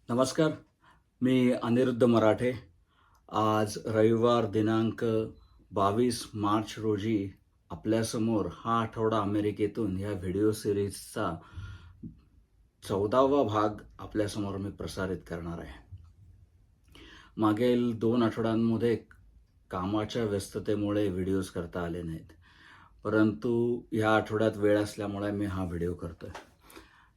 नमस्कार. मी अनिरुद्ध मराठे. आज रविवार दिनांक 22 मार्च रोजी आपल्यासमोर हा आठवडा अमेरिकेतून ह्या व्हिडिओ सिरीजचा 14वा भाग आपल्यासमोर मी प्रसारित करणार आहे. मागील 2 आठवड्यांमध्ये कामाच्या व्यस्ततेमुळे व्हिडिओज करता आले नाहीत. परंतु ह्या आठवड्यात वेळ असल्यामुळे मी हा व्हिडिओ करतोय.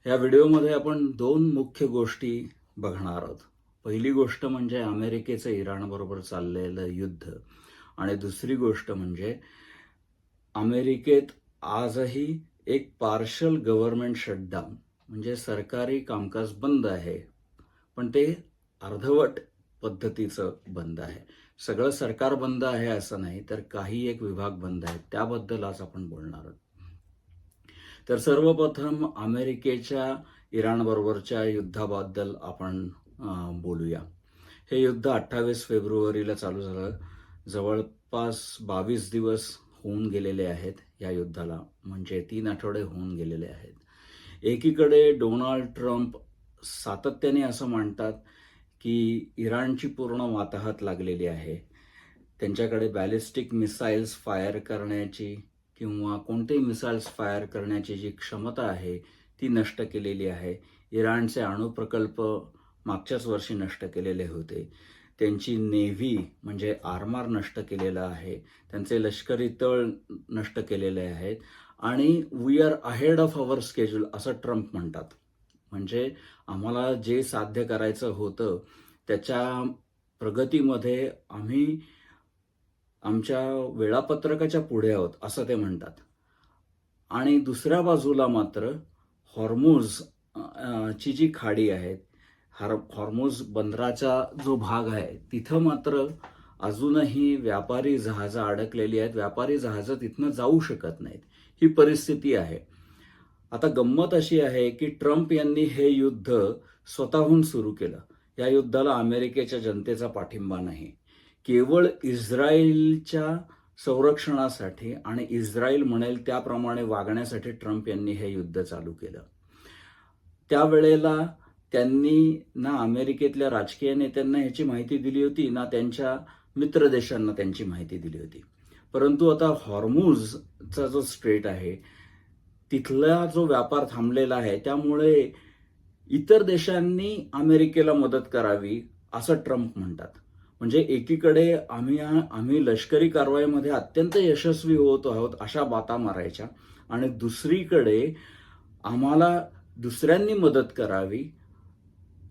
या व्हिडिओमध्ये आपण 2 मुख्य गोष्टी बघणार आहोत. पहिली गोष्ट म्हणजे अमेरिकेचं इराणबरोबर चाललेलं युद्ध आणि दुसरी गोष्ट म्हणजे अमेरिकेत आजही एक पार्शल गव्हर्नमेंट शटडाऊन म्हणजे सरकारी कामकाज बंद आहे, पण ते अर्धवट पद्धतीचं बंद आहे. सगळं सरकार बंद आहे असं नाही, तर काही एक विभाग बंद आहेत. त्याबद्दल आज आपण बोलणार आहोत. तर सर्वप्रथम अमेरिकेच्या इराणबरोबरच्या युद्धाबद्दल आपण बोलूया. हे युद्ध 28 फेब्रुवारीला चालू झालं. जवळपास 22 दिवस होऊन गेलेले आहेत या युद्धाला, म्हणजे 3 आठवडे होऊन गेलेले आहेत. एकीकडे डोनाल्ड ट्रम्प सातत्याने असं म्हणतात की इराणची पूर्ण वाताहत लागलेली आहे. त्यांच्याकडे बॅलिस्टिक मिसाईल्स फायर करण्याची किंवा कोणतेही मिसाईल्स फायर करण्याची जी क्षमता आहे ती नष्ट केलेली आहे. इराणचे अणुप्रकल्प मागच्याच वर्षी नष्ट केलेले होते. त्यांची नेव्ही म्हणजे आर्मर नष्ट केलेलं आहे. त्यांचे लष्करी तळ नष्ट केलेले आहेत आणि we are ahead of our schedule असं ट्रम्प म्हणतात. म्हणजे आम्हाला जे साध्य करायचं होतं त्याच्या प्रगतीमध्ये आम्ही आमच्या वेळापत्रकाच्या पुढे आहोत असं ते म्हणतात. आणि दुसऱ्या बाजूला मात्र हॉर्मुझ ची जी खाडी आहे, हॉर्मुझ बंदराचा जो भाग आहे तिथं मात्र अजूनही व्यापारी जहाजं अडकलेली आहेत. व्यापारी जहाजं तिथनं जाऊ शकत नाहीत. ही परिस्थिती आहे. आता गंमत अशी आहे की ट्रम्प यांनी हे युद्ध स्वतःहून सुरू केलं. या युद्धाला अमेरिकेच्या जनतेचा पाठिंबा नाही. केवळ इस्रायलच्या संरक्षणासाठी आणि इस्रायल म्हणेल त्याप्रमाणे वागण्यासाठी ट्रम्प यांनी हे युद्ध चालू केलं. त्यावेळेला त्यांनी ना अमेरिकेतल्या राजकीय नेत्यांना ह्याची माहिती दिली होती, ना त्यांच्या मित्र देशांना त्यांची माहिती दिली होती. परंतु आता हॉर्मुझचा जो स्ट्रेट आहे तिथला जो व्यापार थांबलेला आहे, त्यामुळे इतर देशांनी अमेरिकेला मदत करावी असं ट्रम्प म्हणतात. म्हणजे एकीकडे आम्ही लष्करी कारवाईमध्ये अत्यंत यशस्वी होत आहोत अशा बाता मारायच्या आणि दुसरीकडे आम्हाला दुसऱ्यांनी मदत करावी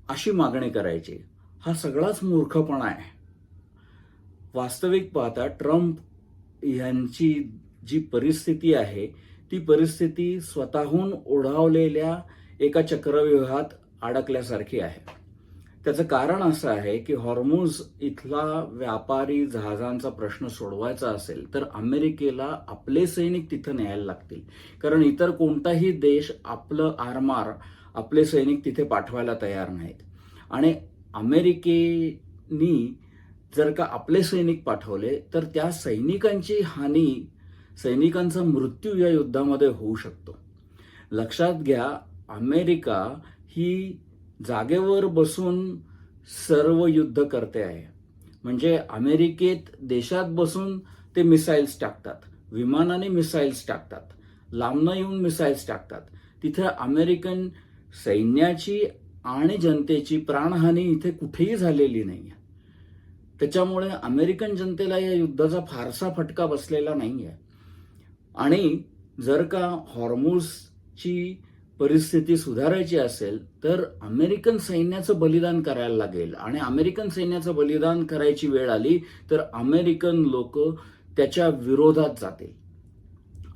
अशी मागणी करायची. हा सगळाच मूर्खपणा आहे. वास्तविक पाहता ट्रम्प यांची जी परिस्थिती आहे ती परिस्थिती स्वतःहून ओढावलेल्या एका चक्रव्यूहात अडकल्यासारखी आहे. त्याचं कारण असं आहे की हॉर्मुझ इथला व्यापारी जहाजांचा प्रश्न सोडवायचा असेल तर अमेरिकेला आपले सैनिक तिथं न्यायला लागतील. कारण इतर कोणताही देश आपलं आरमार, आपले सैनिक तिथे पाठवायला तयार नाहीत. आणि अमेरिकेनी जर का आपले सैनिक पाठवले तर त्या सैनिकांची हानी, सैनिकांचा मृत्यू या युद्धामध्ये होऊ शकतो. लक्षात घ्या, अमेरिका ही जागेवर बसून सर्व युद्ध करते आहे. म्हणजे अमेरिकेत देशात बसून ते मिसाईल्स टाकतात, विमानाने मिसाईल्स टाकतात, लांबनं येऊन मिसाईल्स टाकतात. तिथे अमेरिकन सैन्याची आणि जनतेची प्राणहानी इथे कुठेही झालेली नाही. त्याच्यामुळे अमेरिकन जनतेला या युद्धाचा फारसा फटका बसलेला नाहीये. आणि जर का हॉर्मुझची परिस्थिती सुधारायची असेल तर अमेरिकन सैन्याचं बलिदान करायला लागेल. आणि अमेरिकन सैन्याचं बलिदान करायची वेळ आली तर अमेरिकन लोक त्याच्या विरोधात जातील.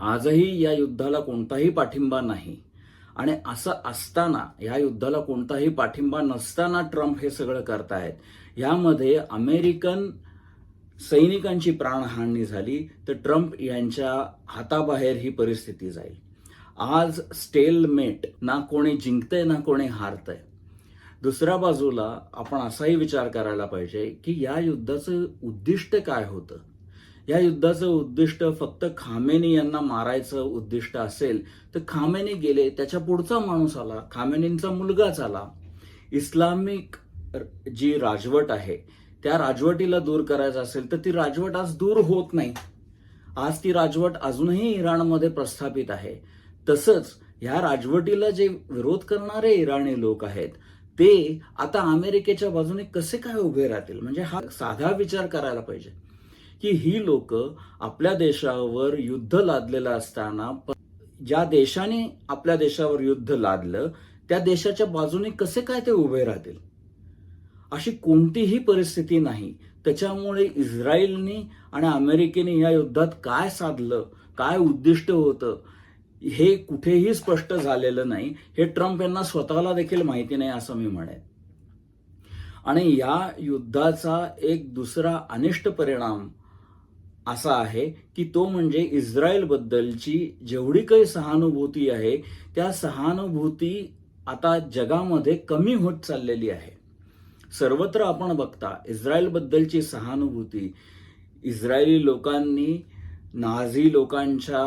आजही या युद्धाला कोणताही पाठिंबा नाही. आणि असं असताना, या युद्धाला कोणताही पाठिंबा नसताना ट्रम्प हे सगळं करतायत. यामध्ये अमेरिकन सैनिकांची प्राणहानी झाली तर ट्रम्प यांच्या हाताबाहेर ही परिस्थिती जाईल. आज स्टेलमेट, ना कोणी जिंकतंय ना कोणी हारतंय. दुसऱ्या बाजूला आपण असाही विचार करायला पाहिजे की या युद्धाचं उद्दिष्ट काय होतं. या युद्धाचं उद्दिष्ट फक्त खामेनी यांना मारायचं उद्दिष्ट असेल तर खामेनी गेले, त्याच्या पुढचा माणूस आला, खामेनींचा मुलगाच आला. इस्लामिक जी राजवट आहे त्या राजवटीला दूर करायचं असेल तर ती राजवट आज दूर होत नाही. आज ती राजवट अजूनही इराणमध्ये प्रस्थापित आहे. तसंच ह्या राजवटीला जे विरोध करणारे इराणी लोक आहेत ते आता अमेरिकेच्या बाजूने कसे काय उभे राहतील. म्हणजे हा साधा विचार करायला पाहिजे की ही लोक आपल्या देशावर युद्ध लादलेलं असताना ज्या देशाने आपल्या देशावर युद्ध लादलं त्या देशाच्या बाजूने कसे काय ते उभे राहतील. अशी कोणतीही परिस्थिती नाही. त्याच्यामुळे इस्रायलने आणि अमेरिकेने या युद्धात काय साधलं, काय उद्दिष्ट होतं हे कुठेही स्पष्ट झालेलं नाही. हे ट्रम्प यांना स्वतःला देखील माहिती नाही असं मी म्हणेन. आणि या युद्धाचा एक दुसरा अनिष्ट परिणाम असा आहे की तो म्हणजे इस्रायल बद्दलची जेवढी काही सहानुभूती आहे त्या सहानुभूती आता जगामध्ये कमी होत चाललेली आहे. सर्वत्र आपण बघता इस्रायल बद्दलची सहानुभूती, इस्रायली लोकांनी नाझी लोकांच्या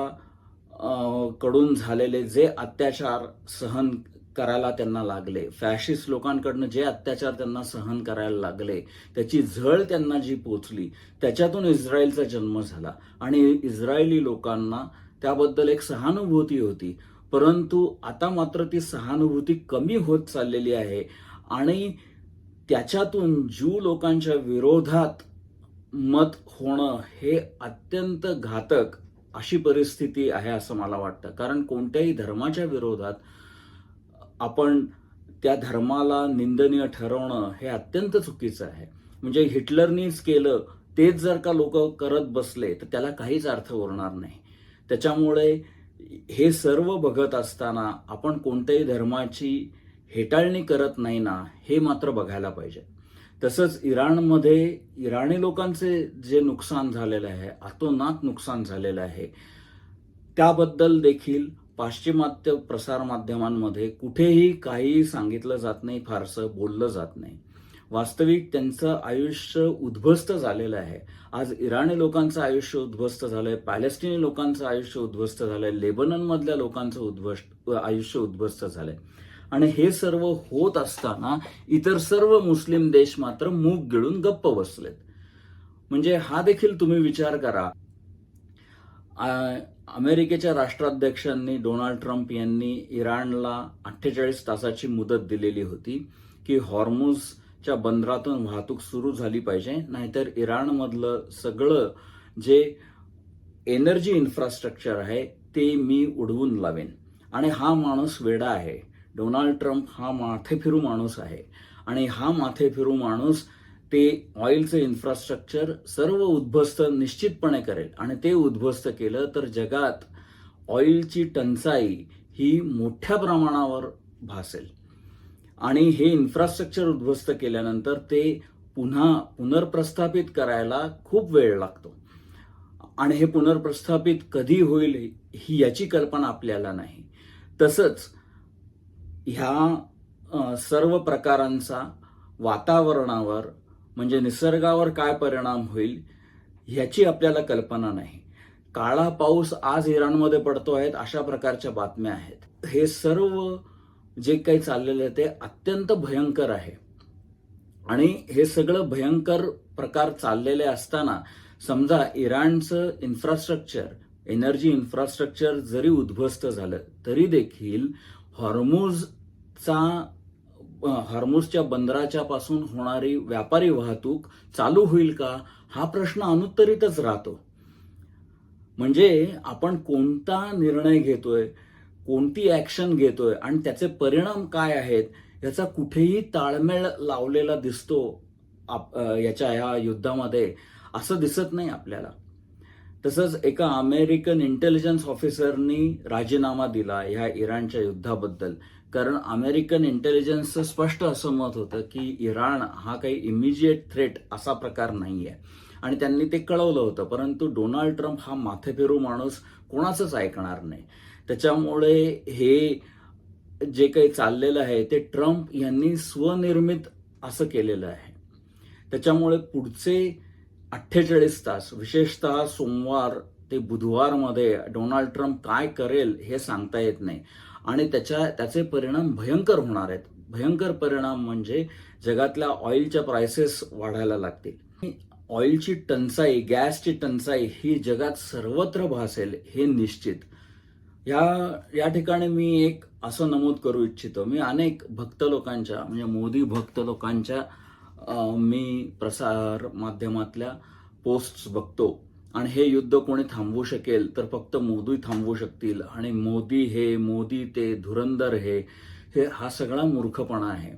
कडून झालेले जे अत्याचार सहन करायला त्यांना लागले, फॅशिस्ट लोकांकडनं जे अत्याचार त्यांना सहन करायला लागले, त्याची झळ त्यांना जी पोचली, त्याच्यातून इस्रायलचा जन्म झाला आणि इस्रायली लोकांना त्याबद्दल एक सहानुभूती होती. परंतु आता मात्र ती सहानुभूती कमी होत चाललेली आहे आणि त्याच्यातून ज्यू लोकांच्या विरोधात मत होणं हे अत्यंत घातक अशी परिस्थिती आहे असं मला वाटतं. कारण कोणत्याही धर्माच्या विरोधात आपण त्या धर्माला निंदनीय ठरवणं हे अत्यंत चुकीचं आहे. म्हणजे हिटलरनीच केलं तेच जर का लोक करत बसले तर त्याला काहीच अर्थ उरणार नाही. त्याच्यामुळे हे सर्व बघत असताना आपण कोणत्याही धर्माची हेटाळणी करत नाही ना हे मात्र बघायला पाहिजे. तसंच इराणमध्ये इराणी लोकांचे जे नुकसान झालेलं आहे, अतोनात नुकसान झालेलं आहे, त्याबद्दल देखील पाश्चिमात्य प्रसारमाध्यमांमध्ये कुठेही काही सांगितलं जात नाही, फारसं बोललं जात नाही. वास्तविक त्यांचं आयुष्य उद्ध्वस्त झालेलं आहे. आज इराणी लोकांचं आयुष्य उद्ध्वस्त झालंय, पॅलेस्टिनी लोकांचं आयुष्य उद्ध्वस्त झालंय, लेबननमधल्या लोकांचं आयुष्य उद्ध्वस्त झालंय. आणि हे सर्व होत असताना इतर सर्व मुस्लिम देश मात्र मूग गिळून गप्प बसलेत. म्हणजे हा देखील तुम्ही विचार करा. अमेरिकेच्या राष्ट्राध्यक्षांनी डोनाल्ड ट्रम्प यांनी इराणला 48 तासाची मुदत दिलेली होती की हॉर्मुझच्या बंदरातून वाहतूक सुरू झाली पाहिजे, नाहीतर इराणमधलं सगळं जे एनर्जी इन्फ्रास्ट्रक्चर आहे ते मी उडवून लावेन. आणि हा माणूस वेडा आहे. डोनाल्ड ट्रम्प हा माथेफिरू माणूस आहे आणि हा माथेफिरू माणूस ते ऑइलचं इन्फ्रास्ट्रक्चर सर्व उद्ध्वस्त निश्चितपणे करेल. आणि ते उद्ध्वस्त केलं तर जगात ऑइलची टंचाई ही मोठ्या प्रमाणावर भासेल आणि हे इन्फ्रास्ट्रक्चर उद्ध्वस्त केल्यानंतर ते पुन्हा पुनर्प्रस्थापित करायला खूप वेळ लागतो आणि हे पुनर्प्रस्थापित कधी होईल ही याची कल्पना आपल्याला नाही. तसंच ह्या सर्व प्रकारांचा वातावरणावर म्हणजे निसर्गावर काय परिणाम होईल ह्याची आपल्याला कल्पना नाही. काळा पाऊस आज इराणमध्ये पडतो आहे अशा प्रकारच्या बातम्या आहेत. हे सर्व जे काही चाललेलं आहे ते अत्यंत भयंकर आहे आणि हे सगळं भयंकर प्रकार चाललेले असताना समजा इराणचं इन्फ्रास्ट्रक्चर, एनर्जी इन्फ्रास्ट्रक्चर जरी उद्ध्वस्त झालं तरी देखील हॉर्मुझच्या बंदराच्या पासून होणारी व्यापारी वाहतूक चालू होईल का हा प्रश्न अनुत्तरितच राहतो. म्हणजे आपण कोणता निर्णय घेतोय, कोणती ऍक्शन घेतोय आणि त्याचे परिणाम काय आहेत याचा कुठेही ताळमेळ लावलेला दिसतो याच्या ह्या युद्धामध्ये असं दिसत नाही आपल्याला. तसंच एका अमेरिकन इंटेलिजन्स ऑफिसरनी राजीनामा दिला ह्या इराणच्या युद्धाबद्दल. कारण अमेरिकन इंटेलिजन्सचं स्पष्ट असं मत होतं की इराण हा काही इमिजिएट थ्रेट असा प्रकार नाहीये आणि त्यांनी ते कळवलं होतं. परंतु डोनाल्ड ट्रम्प हा माथेफिरू माणूस कोणाचंच ऐकणार नाही. त्याच्यामुळे हे जे काही चाललेलं आहे ते ट्रम्प यांनी स्वनिर्मित असं केलेलं आहे. त्याच्यामुळे पुढचे 48 तास विशेषतः सोमवार ते बुधवारमध्ये डोनाल्ड ट्रम्प काय करेल हे सांगता येत नाही आणि त्याचे परिणाम भयंकर होणार आहेत. भयंकर परिणाम म्हणजे जगातल्या ऑइलच्या प्राइसेस वाढायला लागतील. ऑइलची टंचाई, गॅसची टंचाई ही जगात सर्वत्र भासेल हे निश्चित. या ठिकाणी मी एक असं नमूद करू इच्छितो, मी अनेक भक्त लोकांच्या म्हणजे मोदी भक्त लोकांच्या मी प्रसार माध्यमातल्या पोस्ट्स बघतो आणि हे युद्ध कोणी थांबवू शकेल तर फक्त मोदी थांबवू शकतील आणि मोदी ते धुरंधर हा सगळा मूर्खपणा आहे.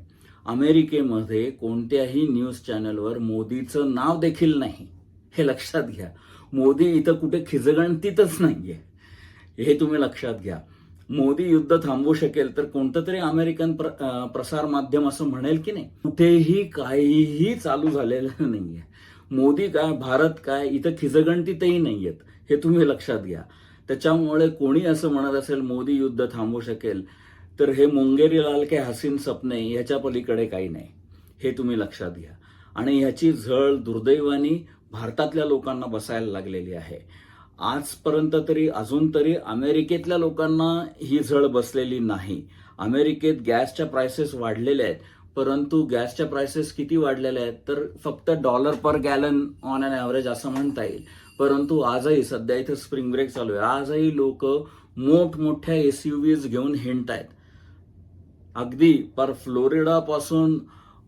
अमेरिकेमध्ये कोणत्याही न्यूज चॅनलवर मोदीचं नाव देखील नाही, हे लक्षात घ्या. मोदी इथं कुठे खिजगणतीतच नाहीये, हे तुम्ही लक्षात घ्या. मोदी युद्ध थांबवू शकेल तर कोणतं तरी अमेरिकन प्रसार माध्यम असं म्हणेल की नाही. कुठेही काहीही चालू झालेलं नाहीये. मोदी काय, भारत काय, इथं खिजगणतीतही नाहीयेत, हे तुम्ही लक्षात घ्या. त्याच्यामुळे कोणी असं म्हणत असेल मोदी युद्ध थांबवू शकेल तर हे मुंगेरी लाल के हसीन सपने याच्या पलीकडे काही नाही, हे तुम्ही लक्षात घ्या. आणि ह्याची झळ दुर्दैवाने भारतातल्या लोकांना बसायला लागलेली आहे. आजपर्यंत तरी अजून तरी अमेरिकेतल्या लोकांना ही झळ बसलेली नाही. अमेरिकेत गॅसच्या प्राइसेस वाढलेल्या आहेत, परंतु गॅसच्या प्राइसेस किती वाढलेल्या आहेत तर फक्त $1 पर गॅलन ऑन अन ॲव्हरेज असं म्हणता येईल. परंतु आजही सध्या इथं स्प्रिंग ब्रेक चालू आहे, आजही लोक मोठमोठ्या SUVs घेऊन हिंडतायत. अगदी पर फ्लोरिडा पासून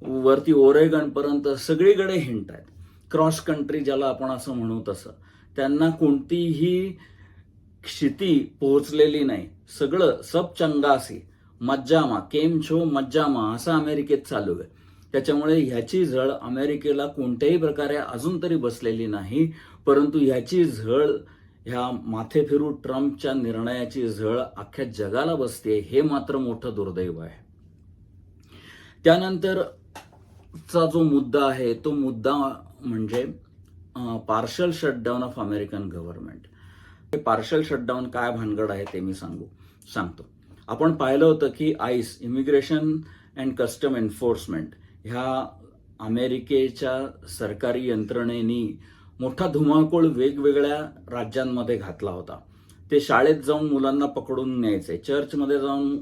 वरती ओरेगन पर्यंत सगळीकडे हिंडतायत. क्रॉस कंट्री ज्याला आपण असं म्हणू तसं. त्यांना कोणतीही क्षिती पोहोचलेली नाही. सगळं सब चंगासी मज्जामा, केम छो मज्जामा असं अमेरिकेत चालू आहे. त्याच्यामुळे ह्याची झळ अमेरिकेला कोणत्याही प्रकारे अजून तरी बसलेली नाही, परंतु ह्याची झळ, ह्या माथेफिरू ट्रम्पच्या निर्णयाची झळ अख्ख्या जगाला बसते, हे मात्र मोठं दुर्दैव आहे. त्यानंतरचा जो मुद्दा आहे तो मुद्दा म्हणजे partial shutdown of American government. हे पार्शल शटडाऊन काय भानगड आहे ते मी सांगतो. आपण पाहिलं होतं की ice, immigration and custom enforcement, ह्या अमेरिकेच्या सरकारी यंत्रणेनी मोठा धुमाकूळ वेगवेगळ्या राज्यांमध्ये घातला होता. ते शाळेत जाऊन मुलांना पकडून न्यायचे, चर्चमध्ये जाऊन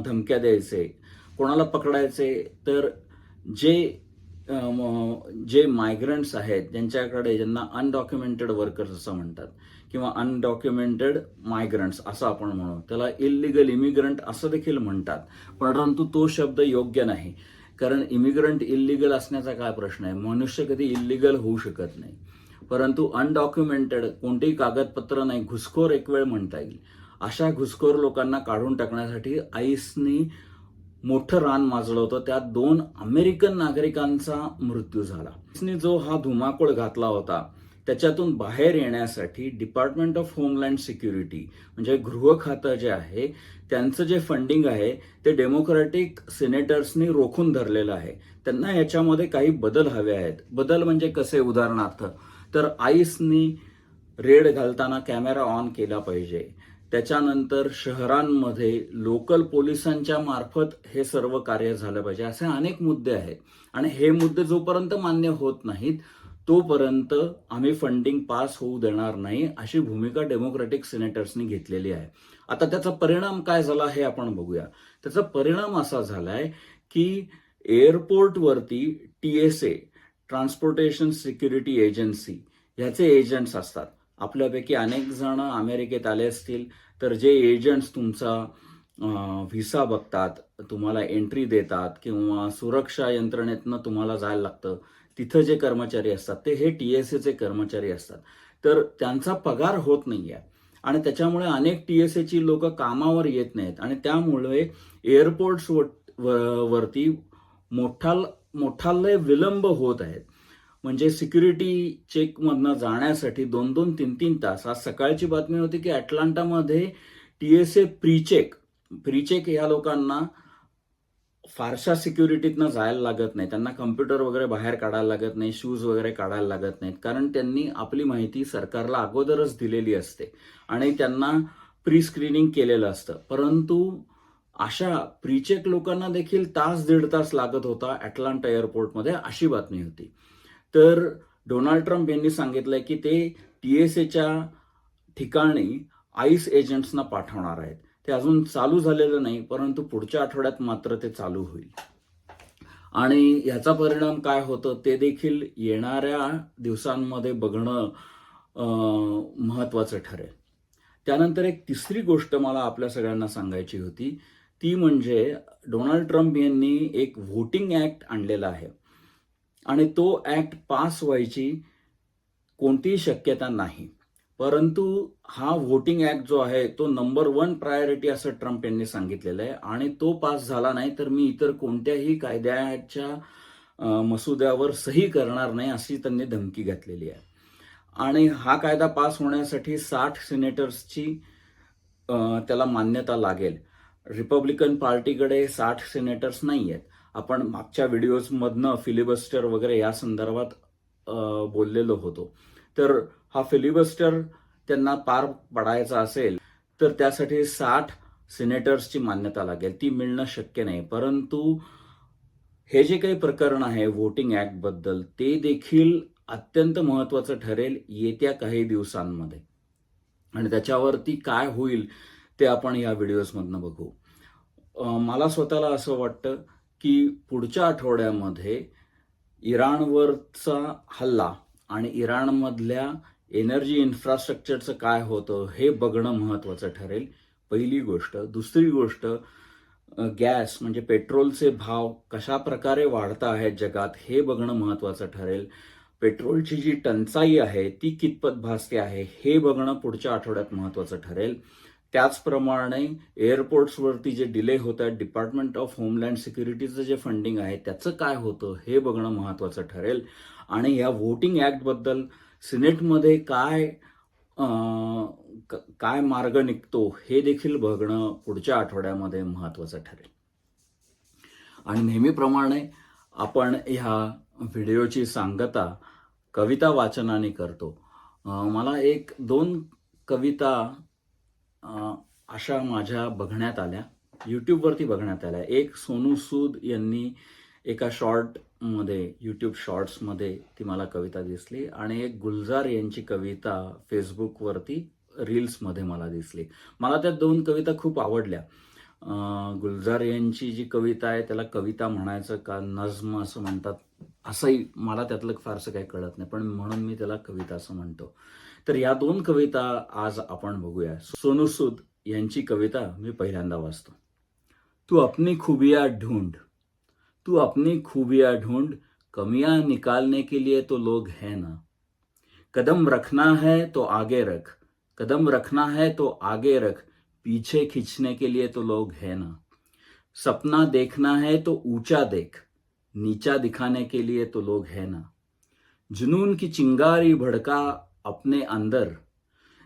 धमक्या द्यायचे, कोणाला पकडायचे तर जे मायग्रंट्स आहेत ज्यांना अनडॉक्युमेंटेड वर्कर्स असं म्हणतात किंवा अनडॉक्युमेंटेड मायग्रंट्स असं आपण म्हणू, त्याला इलिगल इमिग्रंट असं देखील म्हणतात. परंतु तो शब्द योग्य नाही, कारण इमिग्रंट इलिगल असण्याचा काय प्रश्न आहे. मनुष्य कधी इलिगल होऊ शकत नाही. परंतु अनडॉक्युमेंटेड, कोणतेही कागदपत्र नाही, घुसखोर एक वेळ म्हणता येईल, अशा घुसखोर लोकांना काढून टाकण्यासाठी आईसनी मोठं रान माजलं होतं. त्यात 2 अमेरिकन नागरिकांचा मृत्यू झाला. आईसनी जो हा धुमाकूळ घातला होता त्याच्यातून बाहेर येण्यासाठी डिपार्टमेंट ऑफ होमलँड सिक्युरिटी म्हणजे गृह खातं जे आहे त्यांचं जे फंडिंग आहे ते डेमोक्रॅटिक सिनेटर्सनी रोखून धरलेलं आहे. त्यांना याच्यामध्ये काही बदल हवे आहेत. बदल म्हणजे कसे, उदाहरणार्थ तर आईसनी रेड घालताना कॅमेरा ऑन केला पाहिजे. त्याच्यानंतर शहरांमध्ये लोकल पोलिसांच्या मार्फत हे सर्व कार्य झालं पाहिजे. असे अनेक मुद्दे आहेत आणि हे मुद्दे जोपर्यंत मान्य होत नाहीत तोपर्यंत आम्ही फंडिंग पास होऊ देणार नाही, अशी भूमिका डेमोक्रॅटिक सिनेटर्सनी घेतलेली आहे. आता त्याचा परिणाम काय झाला हे आपण बघूया. त्याचा परिणाम असा झालाय की एअरपोर्टवरती TSA, ट्रान्सपोर्टेशन सिक्युरिटी एजन्सी, ह्याचे एजंट्स असतात. आपल्यापैकी अनेक जण अमेरिकेत आले असतील तर जे एजंट्स तुमचा व्हिसा बघतात, तुम्हाला एंट्री देतात किंवा सुरक्षा यंत्रणेतनं तुम्हाला जायला लागतं, तिथं जे कर्मचारी असतात ते हे TSAचे कर्मचारी असतात. तर त्यांचा पगार होत नाहीये आणि त्याच्यामुळे अनेक TSAची लोक कामावर येत नाहीत आणि त्यामुळे एअरपोर्ट्स वरती मोठाले विलंब होत आहेत. म्हणजे सिक्युरिटी चेकमधनं जाण्यासाठी 2-2, 3-3 तास. आज सकाळची बातमी होती की अटलांटामध्ये TSA प्रीचेक या लोकांना फारशा सिक्युरिटीतनं जायला लागत नाही. त्यांना कम्प्युटर वगैरे बाहेर काढायला लागत नाही, शूज वगैरे काढायला लागत नाहीत, कारण त्यांनी आपली माहिती सरकारला अगोदरच दिलेली असते आणि त्यांना प्री स्क्रीनिंग केलेलं असतं. परंतु अशा प्रीचेक लोकांना देखील 1-1.5 तास लागत होता अटलांटा एअरपोर्टमध्ये, अशी बातमी होती. तर डोनाल्ड ट्रम्प यांनी सांगितलंय की ते TSAच्या ठिकाणी आईस एजंट्सना पाठवणार आहेत. ते अजून चालू झालेलं नाही, परंतु पुढच्या आठवड्यात मात्र ते चालू होईल. आणि ह्याचा परिणाम काय होतं ते देखील येणाऱ्या दिवसांमध्ये बघणं महत्त्वाचं ठरेल. त्यानंतर एक तिसरी गोष्ट मला आपल्या सगळ्यांना सांगायची होती, ती म्हणजे डोनाल्ड ट्रम्प यांनी एक व्होटिंग ॲक्ट आणलेला आहे आणि तो ॲक्ट पास व्हायची कोणतीही शक्यता नाही. परंतु हा व्होटिंग ॲक्ट जो आहे तो नंबर 1 प्रायोरिटी असं ट्रम्प यांनी सांगितलेलं आहे आणि तो पास झाला नाही तर मी इतर कोणत्याही कायद्याच्या मसुद्यावर सही करणार नाही अशी त्यांनी धमकी घातलेली आहे. आणि हा कायदा पास होण्यासाठी 60 सिनेटर्सची त्याला मान्यता लागेल. रिपब्लिकन पार्टीकडे 60 सिनेटर्स नाही आहेत. आपण मागच्या व्हिडिओजमधनं फिलिबस्टर वगैरे या संदर्भात बोललेलो होतो. तर हा फिलिबस्टर त्यांना पार पडायचा असेल तर त्यासाठी 60 सिनेटर्सची मान्यता लागेल. ती मिळणं शक्य नाही. परंतु हे जे काही प्रकरण आहे व्होटिंग ॲक्टबद्दल ते देखील अत्यंत महत्त्वाचं ठरेल येत्या काही दिवसांमध्ये आणि त्याच्यावरती काय होईल ते आपण या व्हिडिओजमधनं बघू. मला स्वतःला असं वाटतं की पुढच्या आठवड्यामध्ये इराणवरचा हल्ला आणि इराणमधल्या एनर्जी इन्फ्रास्ट्रक्चरचं काय होतं हे बघणं महत्त्वाचं ठरेल, पहिली गोष्ट. दुसरी गोष्ट, गॅस म्हणजे पेट्रोलचे भाव कशा प्रकारे वाढत आहेत जगात हे बघणं महत्त्वाचं ठरेल. पेट्रोलची जी टंचाई आहे ती कितपत भासते आहे हे बघणं पुढच्या आठवड्यात महत्त्वाचं ठरेल. त्याचप्रमाणे एअरपोर्ट्सवरती जे डिले होत आहेत, डिपार्टमेंट ऑफ होमलँड सिक्युरिटीचं जे फंडिंग आहे त्याचं काय होतं हे बघणं महत्त्वाचं ठरेल. आणि या व्होटिंग ॲक्टबद्दल सिनेटमध्ये काय मार्ग निघतो हे देखील बघणं पुढच्या आठवड्यामध्ये महत्त्वाचं ठरेल. आणि नेहमीप्रमाणे आपण ह्या व्हिडिओची सांगता कविता वाचनाने करतो. मला 1-2 कविता अशा माझ्या बघण्यात आल्या, यूट्यूबवरती बघण्यात आल्या. एक सोनू सूद यांनी एका शॉर्टमध्ये, यूट्यूब शॉर्ट्समध्ये ती मला कविता दिसली आणि एक गुलजार यांची कविता फेसबुकवरती रील्समध्ये मला दिसली. मला त्या 2 कविता खूप आवडल्या. गुलजार यांची जी कविता आहे त्याला कविता म्हणायचं का नज्म असं म्हणतात असंही मला त्यातलं फारसं काही कळत नाही, पण म्हणून मी त्याला कविता असं म्हणतो. तर या 2 कविता आज आपण बघूया. सोनू सूद यांची कविता मी पहिल्यांदा वाचतो. तू अपनी खूबियां ढूंढ, तू अपनी खूबियां ढूंढ, कमियां निकालने के लिए तो लोग हैं ना. कदम रखना है तो आगे रख, कदम रखना है तो आगे रख, पीछे खींचने के लिए तो लोग हैं ना. सपना देखना है तो ऊंचा देख, नीचा दिखाने के लिए तो लोग हैं ना. जुनून की चिंगारी भड़का अपने अंदर,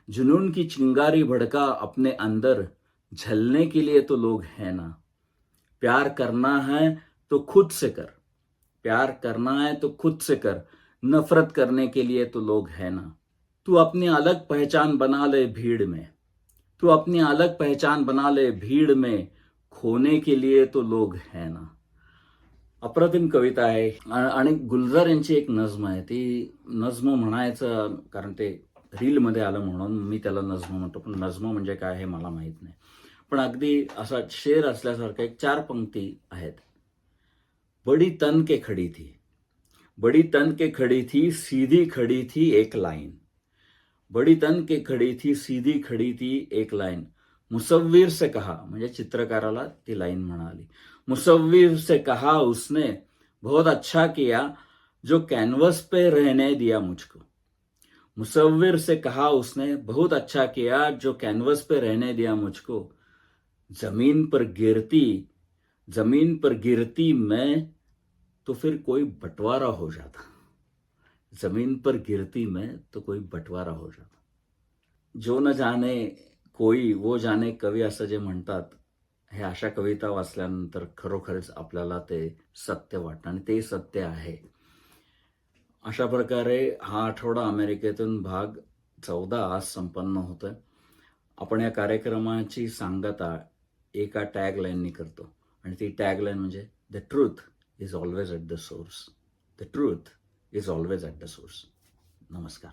जुनून की चिंगारी भड़का अपने अंदर, झलने के लिए तो लोग हैं ना. प्यार करना है तो खुद से कर, प्यार करना है तो खुद से कर, नफरत करने के लिए तो लोग हैं ना. तू अपनी अलग पहचान बना ले भीड़ में, तू अपनी अलग पहचान बना ले भीड़ में, खोने के लिए तो लोग हैं ना. अप्रतिम कविता आहे. आणि गुलजार यांची एक नज्म आहे. ती नज्म म्हणायचं कारण ते रीलमध्ये आलं म्हणून मी त्याला नज्म म्हणतो, पण नज्म म्हणजे काय हे मला माहीत नाही. पण अगदी असा शेर असल्यासारखं एक 4 पंक्ती आहेत. बड़ी तन के खड़ी थी, बड़ी तन के खड़ी थी, सीधी खड़ी थी एक लाइन, बड़ी तन के खड़ी थी, सीधी खड़ी थी एक लाइन. मुसव्विर से कहा, म्हणजे चित्रकाराला ती लाईन म्हणाली. मुसव्विर से कहा उसने, बहुत अच्छा किया जो कैनवस पे रहने दिया मुझको. मुसव्विर से कहा उसने, बहुत अच्छा किया जो कैनवस पे रहने दिया मुझको. जमीन पर गिरती मैं तो फिर कोई बंटवारा हो जाता. जमीन पर गिरती मैं तो कोई बंटवारा हो जाता. जो न जाने कोई वो जाने कवी असं जे म्हणतात, हे अशा कविता वाचल्यानंतर खरोखरच आपल्याला ते सत्य वाटतं आणि ते सत्य आहे. अशा प्रकारे हा आठवडा अमेरिकेतून भाग 14 आज संपन्न होतोय. आपण या कार्यक्रमाची सांगता एका टॅगलाईननी करतो आणि ती टॅगलाईन म्हणजे the truth is always at the source. The truth is always at the source. नमस्कार.